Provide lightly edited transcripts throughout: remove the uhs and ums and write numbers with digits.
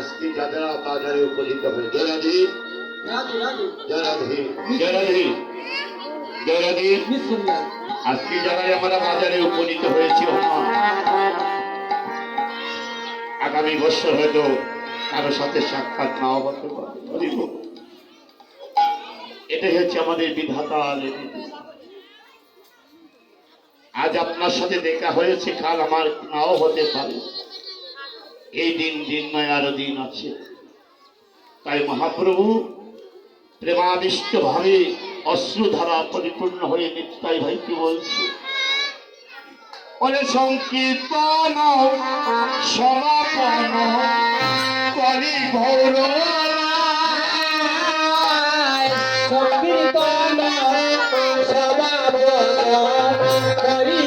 আজকে যারা বাজারে উপনীত হয়ে জয়রাধি জয়রাধি জয়রাধি জয়রাধি আজকে যারা আমরা বাজারে উপনীত হয়েছি আগামী বছর হয়তো কারো সাথে সাক্ষাৎ নাও হতে পারে। এটাই হচ্ছে আমাদের বিধাতা। আজ আপনার সাথে দেখা হয়েছে, কাল আমার নাও হতে পারে। এই দিন নয়, আরো দিন আছে। তাই মহাপ্রভু প্রেমাবিষ্ট ভাবে অশ্রুধারা পরিপূর্ণ হয়ে নিত্যাই ভাই কি বলছে, ওরে সংকীর্তন সমাপন করি ঘোর সংকীর্তন সমাপন করি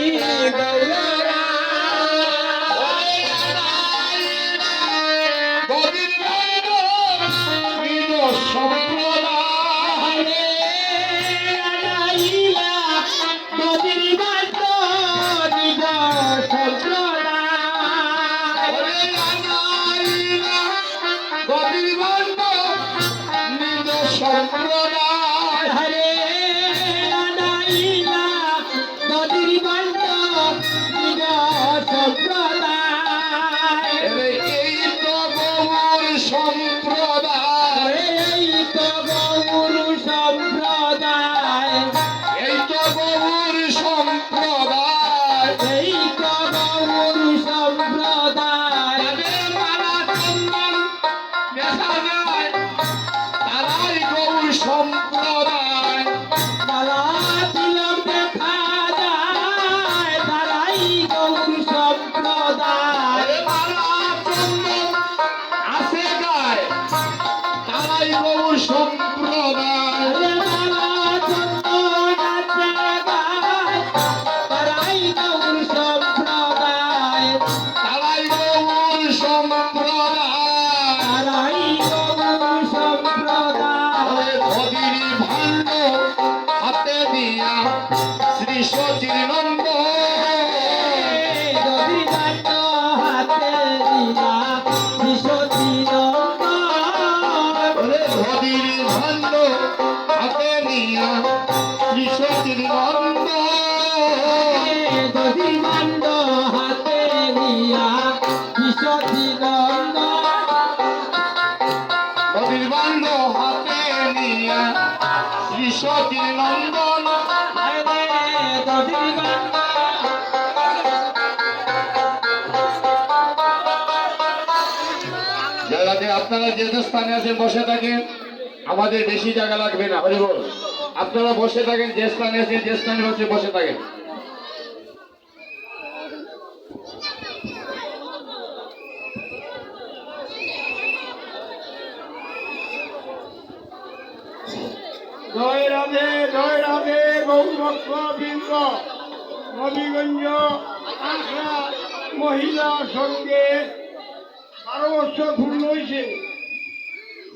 আপনারা যে স্থানে আছেন বসে থাকেন, আমাদের বেশি জায়গা লাগবে না। হরি বল। আপনারা বসে থাকেন, যে স্থানে আছেন যে স্থানে বসে থাকেন। জয় রাধে গৌরক্ষ বৃন্দ নবীগঞ্জ আখড়া মহিলা সঙ্গে 12 বছর পূর্ণ হয়েছে।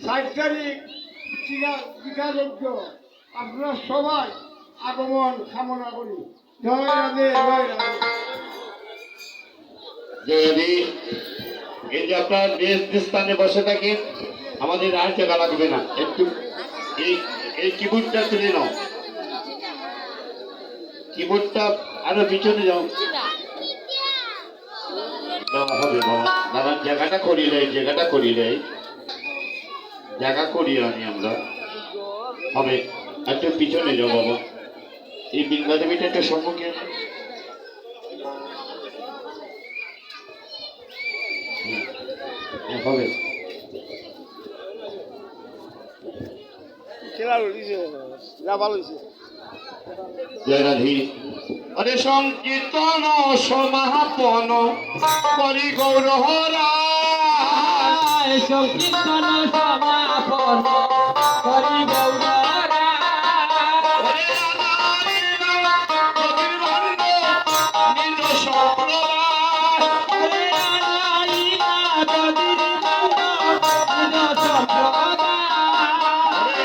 7 তারিখ টিকাযজ্ঞ, আপনারা সবাই আগমন কামনা করি। জয় রাধে জয় রাধে। যদি এই যে আপনার যে স্থানে বসে থাকেন, আমাদের আর জায়গা লাগবে না। একটু এই কিবোর্ডটা তুলে নাও, কিবোর্ডটা আরো পিছনে যাও। হবে বাবা, দাদা জায়গাটা করিলে জায়গা করিয়ে আনি আমরা। হবে, একটু পিছনে যাও বাবা। এই বিন্দা দেবীটা একটা সম্মুখে হবে। জয়রাধি। অরে সংকীর্তন সমাপন করি গৌরহরা, সংকীর্তন সমাপন করি গৌরহরা, নিজ সম্প্রদায়